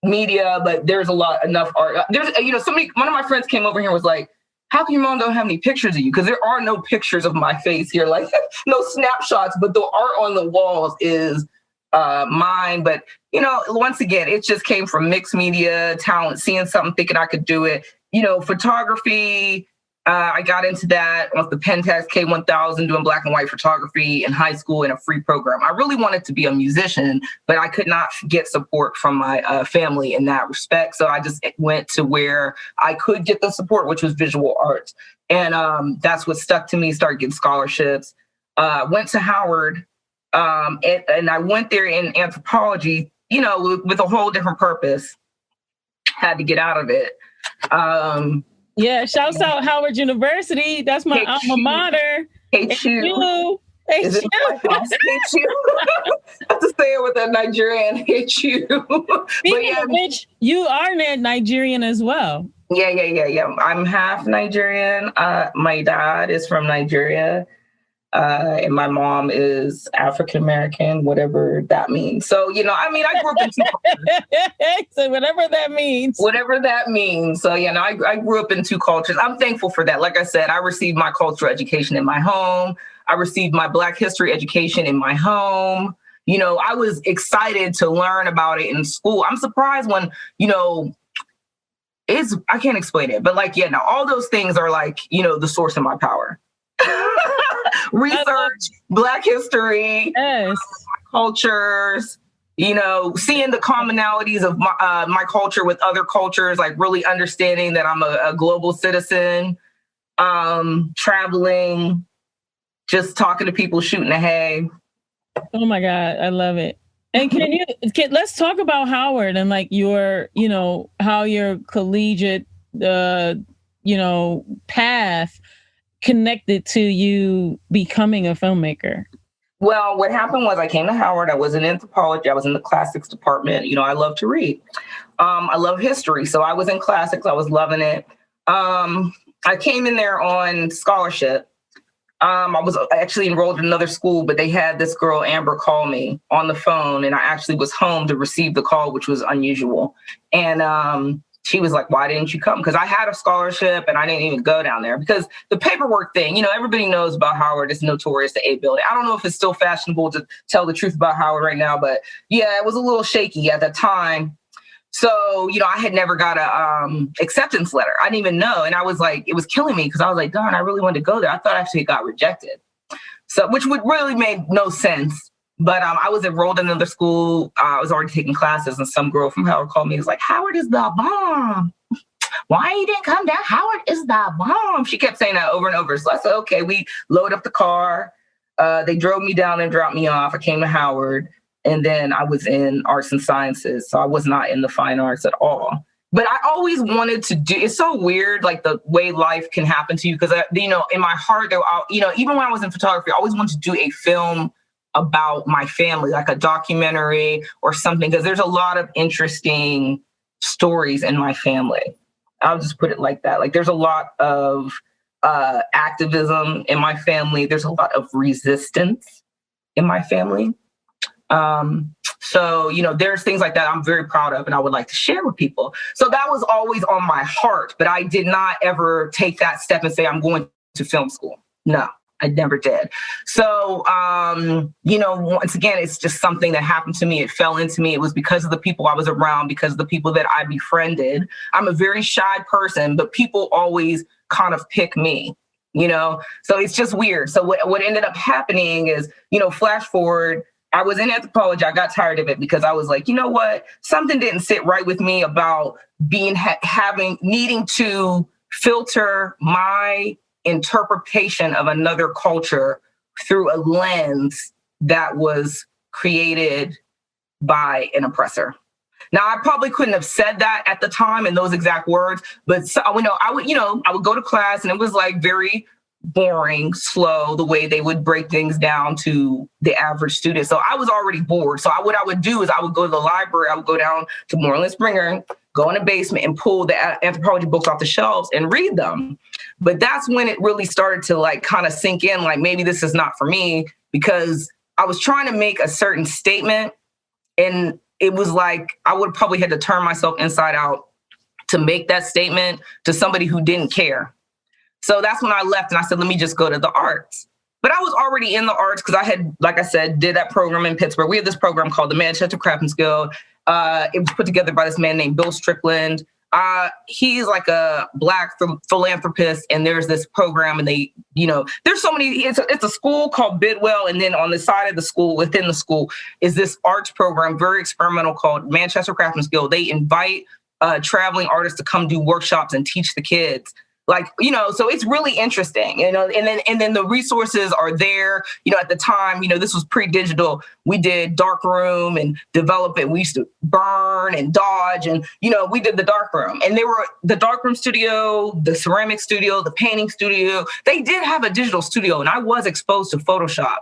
Speaker 3: media, but there's enough art. There's, you know, one of my friends came over here and was like, how come your mom don't have any pictures of you? Because there are no pictures of my face here, like no snapshots, but the art on the walls is mine. But, you know, once again, it just came from mixed media, talent, seeing something, thinking I could do it. You know, photography, I got into that with the Pentax K1000, doing black and white photography in high school in a free program. I really wanted to be a musician, but I could not get support from my family in that respect. So I just went to where I could get the support, which was visual arts. And that's what stuck to me, started getting scholarships. Went to Howard, and I went there in anthropology, you know, with a whole different purpose. Had to get out of it.
Speaker 2: Yeah, shouts out Howard University. That's my alma mater.
Speaker 3: Hate you. Is it my house hate you? I have to say it with a Nigerian hate you.
Speaker 2: Speaking of which, you are Nigerian as well.
Speaker 3: Yeah. I'm half Nigerian. My dad is from Nigeria. And my mom is African American, whatever that means. So, I grew up in two cultures.
Speaker 2: So whatever that means.
Speaker 3: Whatever that means. So, I grew up in two cultures. I'm thankful for that. Like I said, I received my cultural education in my home. I received my Black history education in my home. I was excited to learn about it in school. I'm surprised when, I can't explain it, but now all those things are the source of my power. Research, Black history,
Speaker 2: yes.
Speaker 3: Cultures, seeing the commonalities of my culture with other cultures, really understanding that I'm a global citizen, traveling, just talking to people, shooting the hay.
Speaker 2: Oh my God, I love it. And let's talk about Howard and your, how your collegiate, path connected to you becoming a filmmaker.
Speaker 3: Well, what happened was I came to Howard. I was in anthropology. I was in the classics department. I love to read. I love history. So I was in classics. I was loving it. I came in there on scholarship. I was actually enrolled in another school, but they had this girl, Amber, call me on the phone. And I actually was home to receive the call, which was unusual. And she was like, why didn't you come? Because I had a scholarship and I didn't even go down there because the paperwork thing, everybody knows about Howard. It's notorious, the A building. I don't know if it's still fashionable to tell the truth about Howard right now, but yeah, it was a little shaky at the time. So, I had never got a acceptance letter. I didn't even know. And I was like, it was killing me because I was like, darn, I really wanted to go there. I thought actually it got rejected. So, which would really made no sense. But I was enrolled in another school. I was already taking classes, and some girl from Howard called me. It was like, Howard is the bomb. Why you didn't come down? Howard is the bomb. She kept saying that over and over. So I said, okay, we load up the car. They drove me down and dropped me off. I came to Howard, and then I was in arts and sciences. So I was not in the fine arts at all. But I always wanted to do, it's so weird, the way life can happen to you. Because, in my heart, even when I was in photography, I always wanted to do a film about my family, like a documentary or something, because there's a lot of interesting stories in my family. I'll just put it like that. There's a lot of activism in my family. There's a lot of resistance in my family. So, there's things like that I'm very proud of and I would like to share with people. So that was always on my heart, but I did not ever take that step and say, I'm going to film school. No. I never did. So, once again, it's just something that happened to me. It fell into me. It was because of the people I was around, because of the people that I befriended. I'm a very shy person, but people always kind of pick me, So it's just weird. So what ended up happening is, flash forward, I was in anthropology. I got tired of it because I was like, you know what? Something didn't sit right with me about needing to filter my interpretation of another culture through a lens that was created by an oppressor. Now, I probably couldn't have said that at the time in those exact words, but I would go to class and it was very boring, slow, the way they would break things down to the average student. So I was already bored. So what I would do is I would go to the library. I would go down to Moreland Springer, go in the basement and pull the anthropology books off the shelves and read them. But that's when it really started to kind of sink in, maybe this is not for me, because I was trying to make a certain statement. And it was I would probably had to turn myself inside out to make that statement to somebody who didn't care. So that's when I left and I said, let me just go to the arts. But I was already in the arts because I had, like I said, did that program in Pittsburgh. We had this program called the Manchester Craftsman's Guild. It was put together by this man named Bill Strickland. He's a Black philanthropist, and there's this program, and they, there's so many. It's a school called Bidwell, and then on the side of the school, within the school, is this arts program, very experimental, called Manchester Craftsman's Guild. They invite traveling artists to come do workshops and teach the kids. So it's really interesting, and then the resources are there. At the time, this was pre-digital. We did dark room and development. We used to burn and dodge, and, we did the dark room. And they were the dark room studio, the ceramic studio, the painting studio. They did have a digital studio, and I was exposed to Photoshop.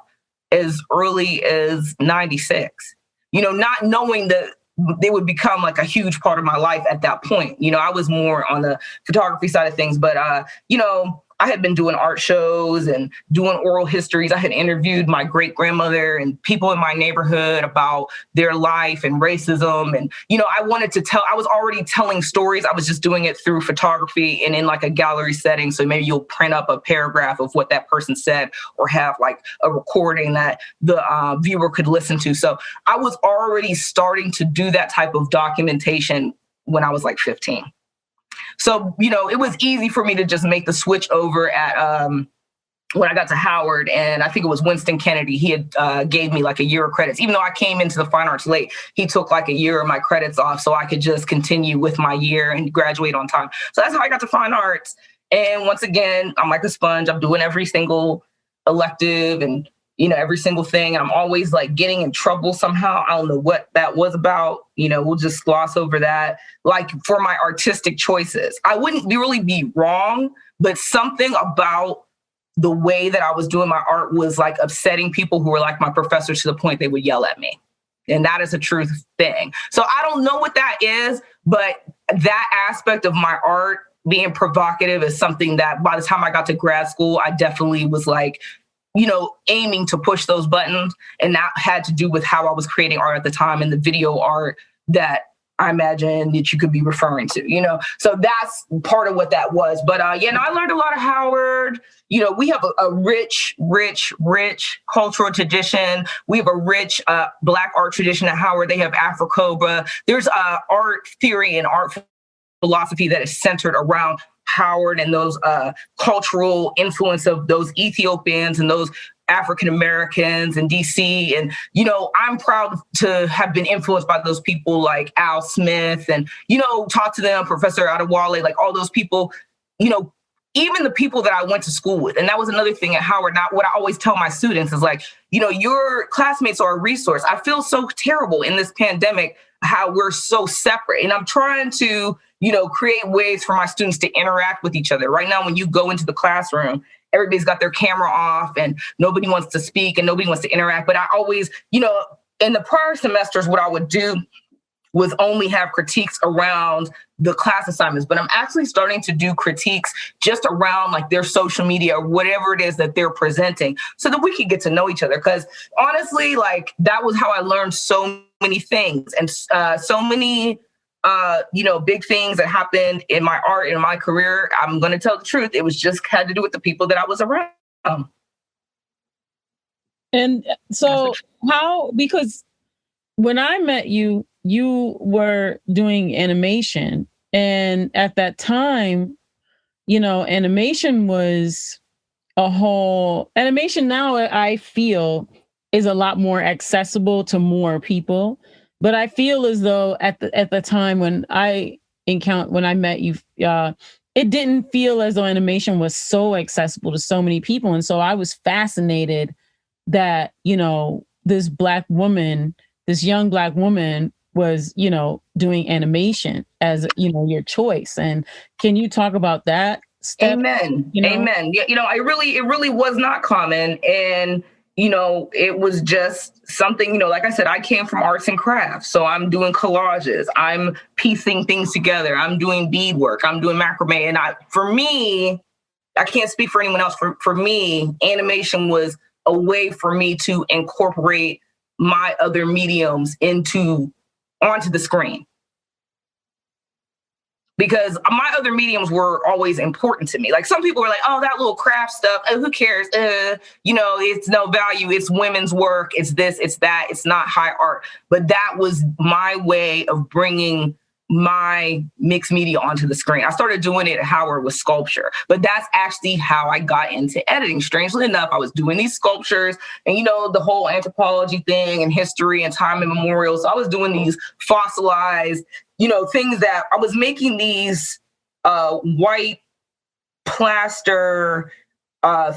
Speaker 3: as early as 96, not knowing that they would become like a huge part of my life at that point. I was more on the photography side of things, but, I had been doing art shows and doing oral histories. I had interviewed my great grandmother and people in my neighborhood about their life and racism. And, I was already telling stories. I was just doing it through photography and in like a gallery setting. So maybe you'll print up a paragraph of what that person said or have like a recording that the viewer could listen to. So I was already starting to do that type of documentation when I was like 15. So, it was easy for me to just make the switch over at when I got to Howard. And I think it was Winston Kennedy. He had gave me like a year of credits. Even though I came into the fine arts late, he took like a year of my credits off so I could just continue with my year and graduate on time. So that's how I got to fine arts. And once again, I'm like a sponge. I'm doing every single elective and, every single thing. And I'm always like getting in trouble somehow. I don't know what that was about. We'll just gloss over that. Like for my artistic choices, I wouldn't really be wrong, but something about the way that I was doing my art was like upsetting people who were like my professors to the point they would yell at me. And that is a truth thing. So I don't know what that is, but that aspect of my art being provocative is something that by the time I got to grad school, I definitely was like, aiming to push those buttons. And that had to do with how I was creating art at the time and the video art that I imagine that you could be referring to, So that's part of what that was. But I learned a lot of Howard. We have a rich cultural tradition. We have a rich Black art tradition at Howard. They have Afro-Cobra. There's art theory and art philosophy that is centered around Howard and those cultural influence of those Ethiopians and those African Americans in DC. And, I'm proud to have been influenced by those people like Al Smith and, talk to them, Professor Adewale, like all those people, even the people that I went to school with. And that was another thing at Howard. Not what I always tell my students is like, your classmates are a resource. I feel so terrible in this pandemic, how we're so separate. And I'm trying to, create ways for my students to interact with each other. Right now, when you go into the classroom, everybody's got their camera off and nobody wants to speak and nobody wants to interact. But I always, in the prior semesters, what I would do was only have critiques around the class assignments, but I'm actually starting to do critiques just around like their social media or whatever it is that they're presenting so that we can get to know each other. Because honestly, like that was how I learned so many things and so many, big things that happened in my art and my career. I'm going to tell the truth. It was just had to do with the people that I was around.
Speaker 2: And so because when I met you, you were doing animation. And at that time, animation was animation now I feel is a lot more accessible to more people. But I feel as though at the time when I met you, it didn't feel as though animation was so accessible to so many people. And so I was fascinated that, this young Black woman was, doing animation as, your choice. And can you talk about that step?
Speaker 3: Amen. Amen. Yeah, it really was not common. And, it was just something, like I said, I came from arts and crafts. So I'm doing collages. I'm piecing things together. I'm doing beadwork. I'm doing macrame. And for me, I can't speak for anyone else. For me, animation was a way for me to incorporate my other mediums onto the screen. Because my other mediums were always important to me. Like some people were like, oh, that little craft stuff, who cares? It's no value. It's women's work. It's this, it's that. It's not high art. But that was my way of bringing my mixed media onto the screen. I started doing it at Howard with sculpture, but that's actually how I got into editing. Strangely enough, I was doing these sculptures and, the whole anthropology thing and history and time immemorial. So I was doing these fossilized, things that I was making these white plaster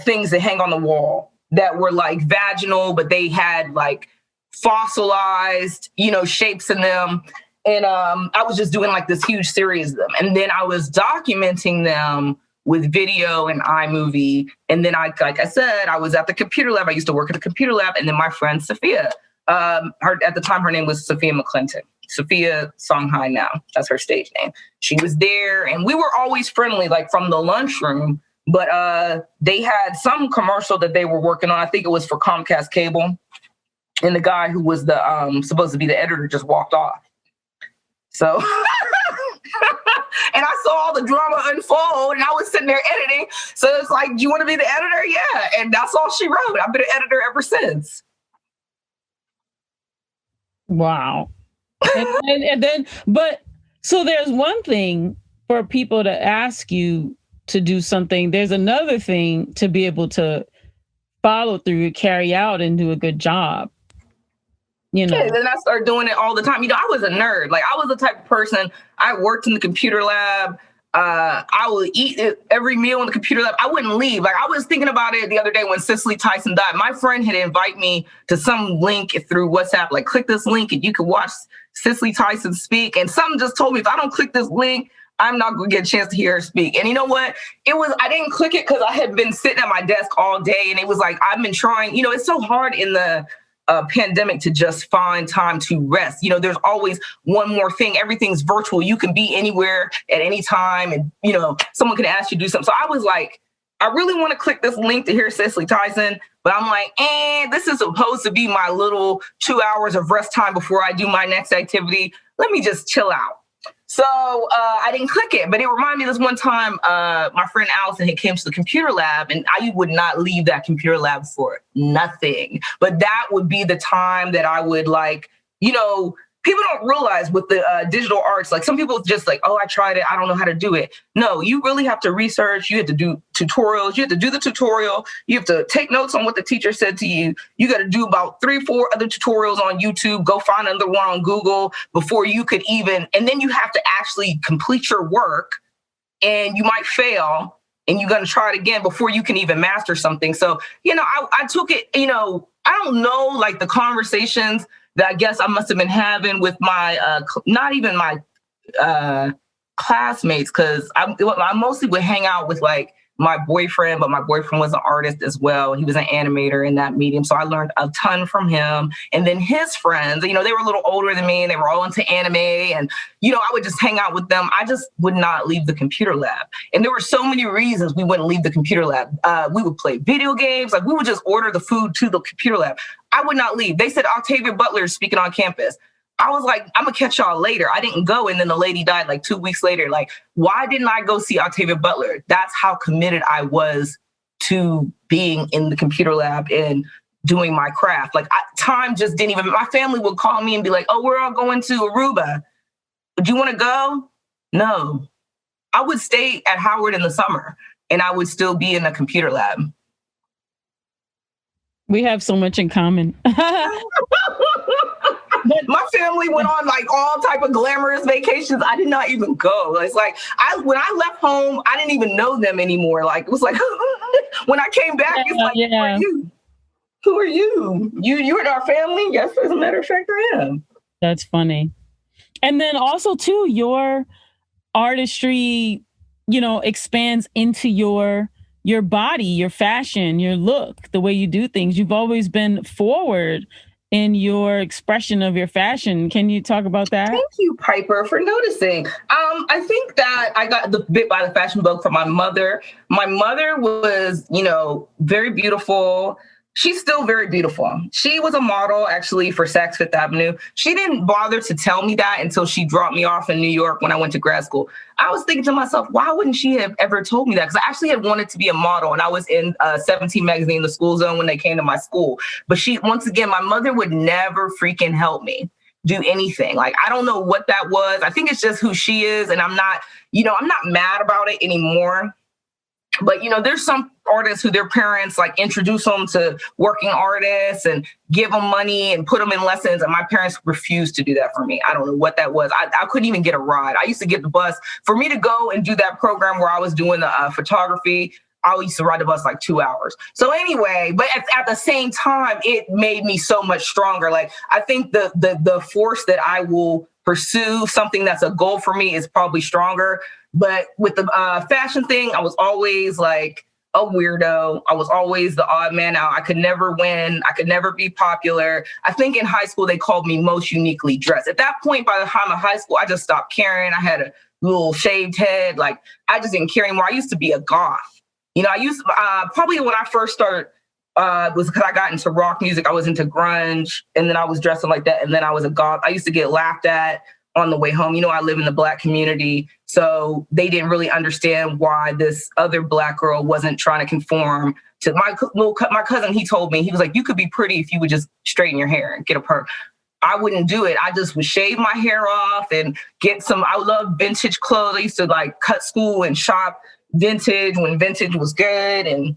Speaker 3: things that hang on the wall that were like vaginal, but they had like fossilized, shapes in them. And I was just doing like this huge series of them. And then I was documenting them with video and iMovie. And then like I said, I was at the computer lab. I used to work at the computer lab. And then my friend Sophia, at the time, her name was Sophia McClinton. Sophia Songhai now. That's her stage name. She was there, and we were always friendly, like from the lunchroom. But they had some commercial that they were working on. I think it was for Comcast Cable. And the guy who was the supposed to be the editor just walked off. So, and I saw all the drama unfold, and I was sitting there editing. So it's like, do you want to be the editor? Yeah. And that's all she wrote. I've been an editor ever since.
Speaker 2: Wow. and then, but so there's one thing for people to ask you to do something. There's another thing to be able to follow through, carry out, and do a good job. You know.
Speaker 3: Yeah, then I started doing it all the time. You know, I was a nerd. Like, I was the type of person, I worked in the computer lab. I would eat every meal in the computer lab. I wouldn't leave. Like, I was thinking about it the other day when Cicely Tyson died. My friend had invited me to some link through WhatsApp, like, click this link and you can watch Cicely Tyson speak. And something just told me, if I don't click this link, I'm not going to get a chance to hear her speak. And you know what? I didn't click it because I had been sitting at my desk all day. And it was like, I've been trying, you know, it's so hard in the pandemic to just find time to rest. You know, there's always one more thing. Everything's virtual. You can be anywhere at any time. And, you know, someone can ask you to do something. So I was like, I really want to click this link to hear Cicely Tyson. But I'm like, this is supposed to be my little 2 hours of rest time before I do my next activity. Let me just chill out. So I didn't click it, but it reminded me of this one time my friend Allison had came to the computer lab, and I would not leave that computer lab for nothing. But that would be the time that I would, like, you know, people don't realize with the digital arts, like, some people just like, oh, I tried it, I don't know how to do it. No, you really have to research. You have to do tutorials. You have to do the tutorial. You have to take notes on what the teacher said to you. You got to do about 3-4 other tutorials on YouTube. Go find another one on Google before you could even, and then you have to actually complete your work, and you might fail, and you're going to try it again before you can even master something. So, you know, I took it, you know, I don't know, like, the conversations that I guess I must have been having with my, not even my classmates, because I mostly would hang out with, like, my boyfriend, but my boyfriend was an artist as well. He was an animator in that medium. So I learned a ton from him. And then his friends, you know, they were a little older than me, and they were all into anime. And, you know, I would just hang out with them. I just would not leave the computer lab. And there were so many reasons we wouldn't leave the computer lab. We would play video games. Like, we would just order the food to the computer lab. I would not leave. They said Octavia Butler is speaking on campus. I was like, I'm going to catch y'all later. I didn't go. And then the lady died like 2 weeks later. Like, why didn't I go see Octavia Butler? That's how committed I was to being in the computer lab and doing my craft. Like, time just didn't even, my family would call me and be like, oh, we're all going to Aruba. Do you want to go? No. I would stay at Howard in the summer, and I would still be in the computer lab.
Speaker 2: We have so much in common.
Speaker 3: My family went on, like, all type of glamorous vacations. I did not even go. It's like, when I left home, I didn't even know them anymore. Like, it was like, when I came back, it's like, yeah. Who are you? Who are you? You're in our family? Yes, as a matter of fact, I am.
Speaker 2: That's funny. And then also, too, your artistry, you know, expands into your body, your fashion, your look, the way you do things. You've always been forward in your expression of your fashion. Can you talk about that?
Speaker 3: Thank you, Piper, for noticing. I think that I got the bit by the fashion bug from my mother. My mother was, you know, very beautiful. She's still very beautiful. She was a model, actually, for Saks Fifth Avenue. She didn't bother to tell me that until she dropped me off in New York when I went to grad school. I was thinking to myself, why wouldn't she have ever told me that? Because I actually had wanted to be a model, and I was in 17 magazine, the school zone, when they came to my school. But once again, my mother would never freaking help me do anything. Like, I don't know what that was. I think it's just who she is, and I'm not mad about it anymore. But, you know, there's some artists who their parents, like, introduce them to working artists and give them money and put them in lessons. And my parents refused to do that for me. I don't know what that was. I couldn't even get a ride. I used to get the bus. For me to go and do that program where I was doing the photography, I used to ride the bus like 2 hours. So anyway, but at the same time, it made me so much stronger. Like, I think the force that I will pursue something that's a goal for me is probably stronger. But with the fashion thing, I was always like a weirdo. I was always the odd man out. I could never win. I could never be popular. I think in high school, they called me most uniquely dressed. At that point, by the time of high school, I just stopped caring. I had a little shaved head. Like, I just didn't care anymore. I used to be a goth. You know, I used probably when I first started was because I got into rock music. I was into grunge, and then I was dressing like that. And then I was a goth. I used to get laughed at on the way home. You know, I live in the Black community, so they didn't really understand why this other Black girl wasn't trying to conform to my cousin. He told me, he was like, you could be pretty if you would just straighten your hair and get a perm. I wouldn't do it. I just would shave my hair off and get some, I love vintage clothes. I used to like cut school and shop vintage when vintage was good. And,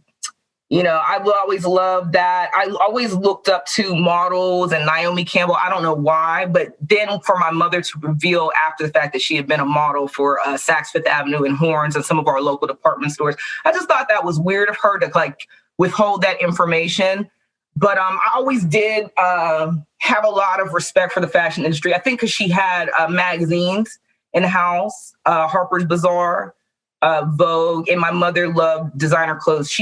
Speaker 3: you know, I always loved that. I always looked up to models and Naomi Campbell. I don't know why, but then for my mother to reveal after the fact that she had been a model for Saks Fifth Avenue and Horns and some of our local department stores, I just thought that was weird of her to like withhold that information. But I always did have a lot of respect for the fashion industry. I think because she had magazines in the house, Harper's Bazaar, Vogue, and my mother loved designer clothes.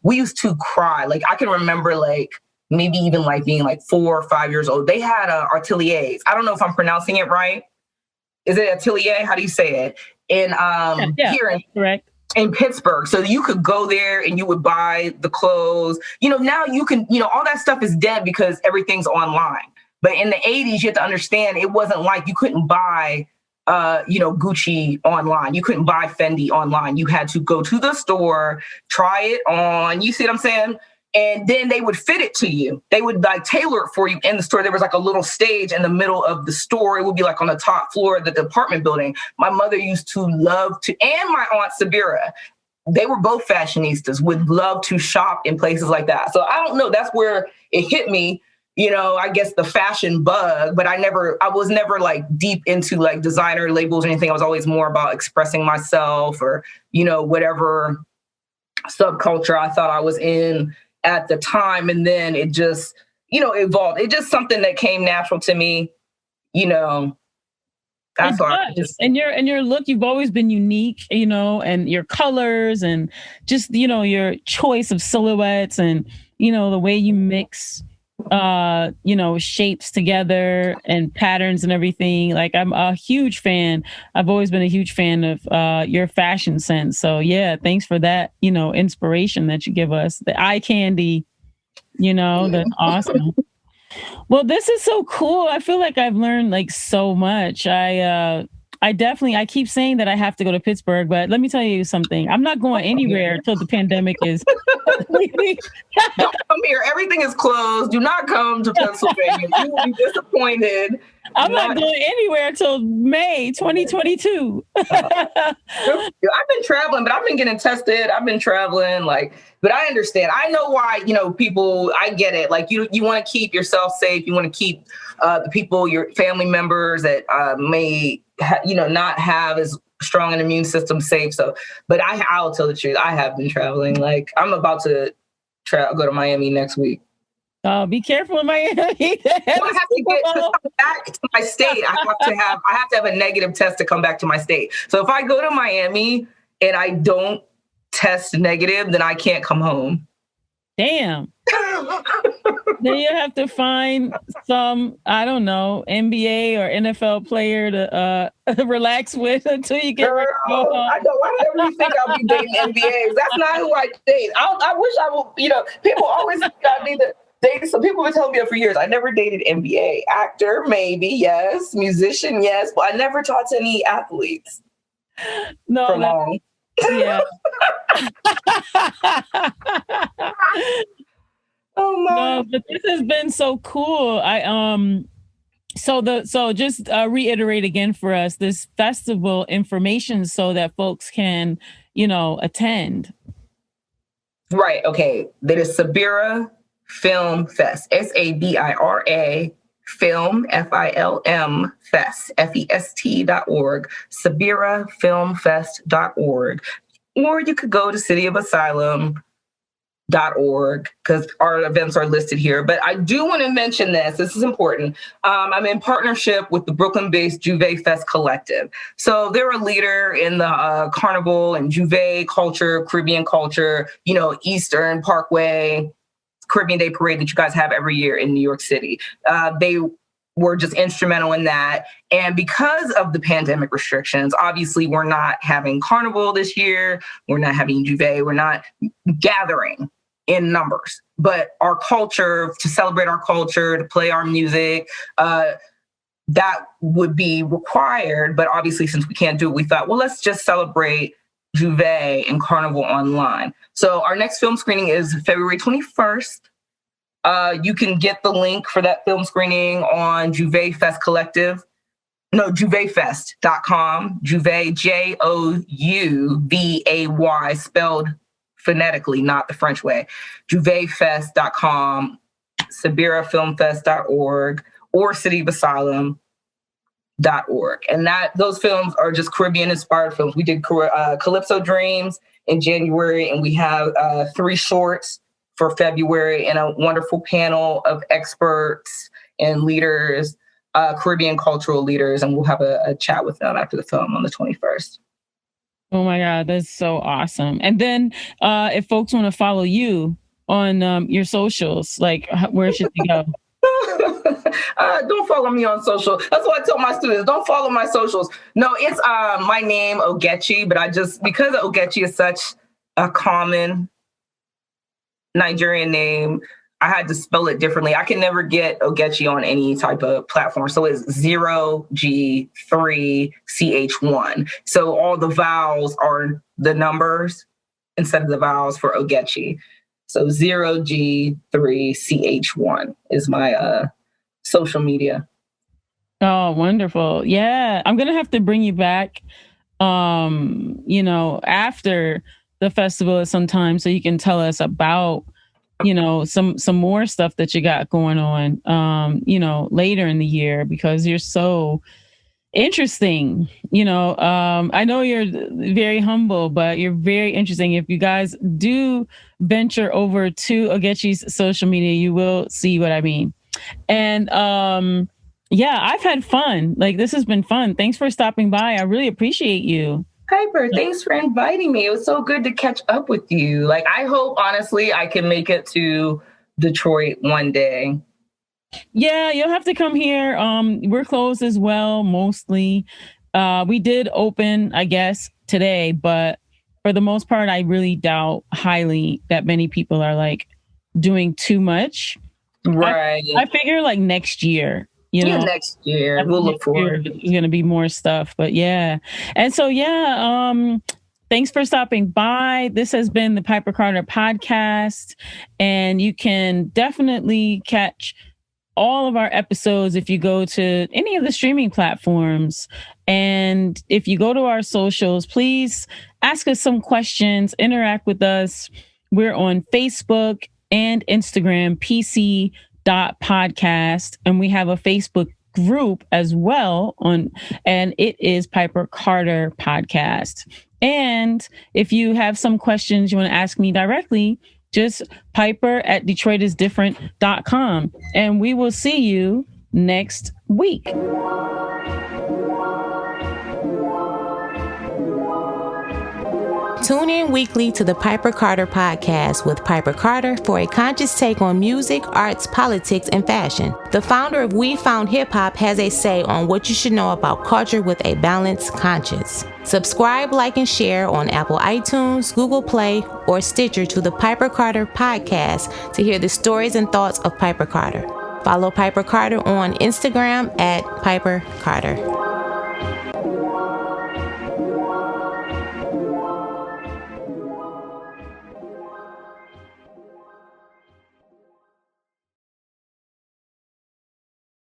Speaker 3: We used to cry. Like, I can remember like maybe even like being like 4 or 5 years old. They had ateliers. I don't know if I'm pronouncing it right. Is it atelier? How do you say it? And here
Speaker 2: correct.
Speaker 3: In Pittsburgh. So you could go there and you would buy the clothes. You know, now you can, you know, all that stuff is dead because everything's online. But in the 80s, you have to understand it wasn't like you couldn't buy, Gucci online. You couldn't buy Fendi online. You had to go to the store, try it on. You see what I'm saying? And then they would fit it to you. They would like tailor it for you in the store. There was like a little stage in the middle of the store. It would be like on the top floor of the department building. My mother used to love to, and my aunt Sabira, they were both fashionistas, would love to shop in places like that. So I don't know, that's where it hit me, you know, I guess the fashion bug, but I was never like deep into like designer labels or anything. I was always more about expressing myself or, you know, whatever subculture I thought I was in at the time. And then it just, you know, evolved. It's just something that came natural to me, you know. That's why.
Speaker 2: And your look, you've always been unique, you know, and your colors and just, you know, your choice of silhouettes and, you know, the way you mix, shapes together and patterns and everything. Like, I'm a huge fan. I've always been a huge fan of your fashion sense. So yeah, thanks for that, you know, inspiration that you give us. The eye candy, you know, that's awesome. Well, this is so cool. I feel like I've learned like so much. I keep saying that I have to go to Pittsburgh, but let me tell you something. I'm not going anywhere until the pandemic is.
Speaker 3: Don't come here. Everything is closed. Do not come to Pennsylvania. You will be disappointed.
Speaker 2: I'm not going anywhere until May 2022.
Speaker 3: I've been traveling, but I've been getting tested. I've been traveling, but I understand. I know why, you know, people, I get it. Like, you want to keep yourself safe. You want to keep the people, your family members that may, not have as strong an immune system safe. So, but I'll tell the truth. I have been traveling. Like, I'm about to go to Miami next week.
Speaker 2: Oh, be careful in Miami.
Speaker 3: Well, I have to come back to my state. I have to have a negative test to come back to my state. So if I go to Miami and I don't test negative, then I can't come home.
Speaker 2: Damn. Then you have to find some, I don't know, NBA or NFL player to relax with until you get ready to go home.
Speaker 3: I know. Why do you think I'll be dating NBAs? That's not who I date. I wish I would, people always think I need to date. So people have been telling me that for years. I never dated NBA. Actor, maybe, yes. Musician, yes. But I never talked to any athletes.
Speaker 2: No.
Speaker 3: For long.
Speaker 2: Yeah.
Speaker 3: Oh my!
Speaker 2: No, but this has been so cool. So just reiterate again for us this festival information so that folks can, attend.
Speaker 3: Right. Okay. That is Sabira Film Fest. SABIRA Film FILM Fest FEST.org. SabiraFilmFest.org. Or you could go to City of Asylum because our events are listed here. But I do want to mention this. This is important. I'm in partnership with the Brooklyn-based Juve Fest Collective. So they're a leader in the carnival and Juve culture, Caribbean culture, Eastern Parkway, Caribbean Day Parade that you guys have every year in New York City. They were just instrumental in that. And because of the pandemic restrictions, obviously we're not having carnival this year. We're not having Juve. We're not gathering in numbers, but our culture, to celebrate our culture, to play our music, that would be required. But obviously, since we can't do it, we thought, well, let's just celebrate Juve and Carnival online. So our next film screening is February 21st. You can get the link for that film screening on juvefest.com. Juve, Jouvay, spelled phonetically, not the French way. Juvefest.com, sabirafilmfest.org, or cityofasylum.org. And those films are just Caribbean-inspired films. We did Calypso Dreams in January, and we have 3 shorts for February, and a wonderful panel of experts and leaders, Caribbean cultural leaders, and we'll have a chat with them after the film on the 21st.
Speaker 2: Oh my God, that's so awesome. And then if folks want to follow you on your socials, like where should they go?
Speaker 3: Don't follow me on social. That's what I tell my students. Don't follow my socials. No, it's my name, Ogechi, but because Ogechi is such a common Nigerian name, I had to spell it differently. I can never get Ogechi on any type of platform. So it's 0G3CH1. So all the vowels are the numbers instead of the vowels for Ogechi. So 0G3CH1 is my social media.
Speaker 2: Oh, wonderful. Yeah. I'm going to have to bring you back, after the festival at some time so you can tell us about some more stuff that you got going on, later in the year, because you're so interesting. I know you're very humble, but you're very interesting. If you guys do venture over to Ogechi's social media, you will see what I mean. And I've had fun. Like, this has been fun. Thanks for stopping by. I really appreciate you.
Speaker 3: Piper, thanks for inviting me. It was so good to catch up with you. Like, I hope, honestly, I can make it to Detroit one day.
Speaker 2: Yeah, you'll have to come here. We're closed as well, mostly. We did open, I guess, today, but for the most part, I really doubt highly that many people are like doing too much.
Speaker 3: Right.
Speaker 2: I figure like next year.
Speaker 3: Next year we'll look forward.
Speaker 2: There's going to be more stuff, but yeah. And so, thanks for stopping by. This has been the Piper Carter podcast, and you can definitely catch all of our episodes if you go to any of the streaming platforms. And if you go to our socials, please ask us some questions, interact with us. We're on Facebook and Instagram, pc.podcast, and we have a Facebook group as well and it is Piper Carter Podcast. And if you have some questions you want to ask me directly, just piper@detroitisdifferent.com, and we will see you next week.
Speaker 1: Tune in weekly to the Piper Carter Podcast with Piper Carter for a conscious take on music, arts, politics, and fashion. The founder of We Found Hip Hop has a say on what you should know about culture with a balanced conscience. Subscribe, like, and share on Apple iTunes, Google Play, or Stitcher to the Piper Carter Podcast to hear the stories and thoughts of Piper Carter. Follow Piper Carter on Instagram @Piper Carter.